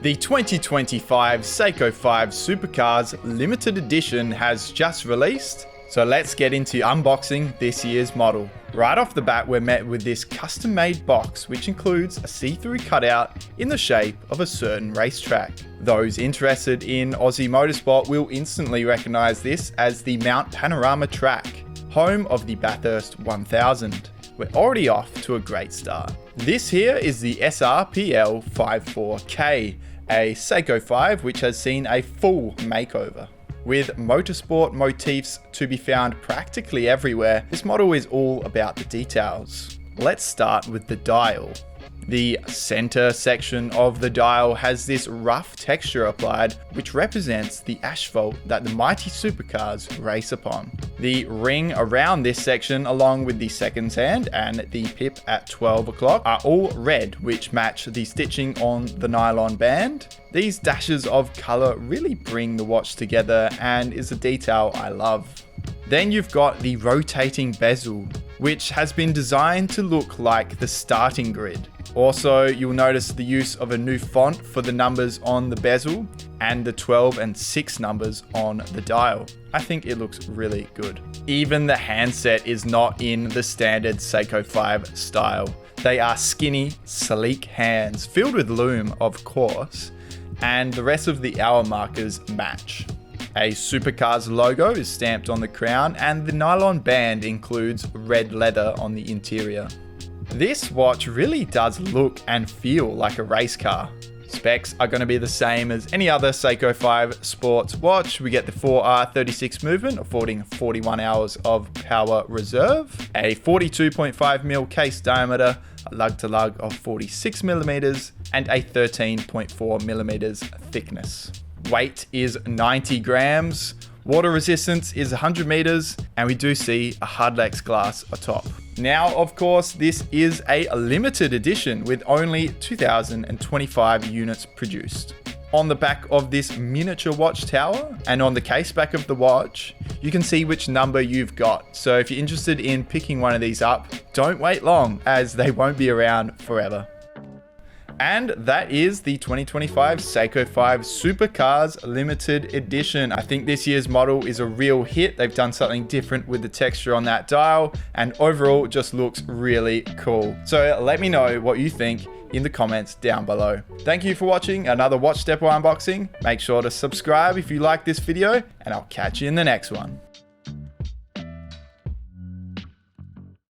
The 2025 Seiko 5 Supercars limited edition has just released, so let's get into unboxing this year's model. Right off the bat, we're met with this custom-made box, which includes a see-through cutout in the shape of a certain racetrack. Those interested in Aussie motorsport will instantly recognize this as the Mount Panorama track, home of the Bathurst 1000. We're already off to a great start. This here is the SRPL54K, a Seiko 5 which has seen a full makeover. With motorsport motifs to be found practically everywhere, this model is all about the details. Let's start with the dial. The center section of the dial has this rough texture applied, which represents the asphalt that the mighty supercars race upon. The ring around this section, along with the seconds hand and the pip at 12 o'clock, are all red, which match the stitching on the nylon band. These dashes of color really bring the watch together and is a detail I love. Then you've got the rotating bezel, which has been designed to look like the starting grid. Also, you'll notice the use of a new font for the numbers on the bezel and the 12 and 6 numbers on the dial. I think it looks really good. Even the handset is not in the standard Seiko 5 style. They are skinny, sleek hands filled with lume, of course, and the rest of the hour markers match. A Supercars logo is stamped on the crown, and the nylon band includes red leather on the interior. This watch really does look and feel like a race car. Specs are going to be the same as any other Seiko 5 sports watch. We get the 4R36 movement, affording 41 hours of power reserve, a 42.5mm case diameter, a lug-to-lug of 46mm, and a 13.4mm thickness. Weight is 90 grams, water resistance is 100 meters, and we do see a Hardlex glass atop. Now, of course, this is a limited edition with only 2,025 units produced. On the back of this miniature watch tower and on the case back of the watch, you can see which number you've got. So if you're interested in picking one of these up, don't wait long, as they won't be around forever. And that is the 2025 Seiko 5 Supercars Limited Edition. I think this year's model is a real hit. They've done something different with the texture on that dial, and overall just looks really cool. So let me know what you think in the comments down below. Thank you for watching another Watch Depot unboxing. Make sure to subscribe if you like this video, and I'll catch you in the next one.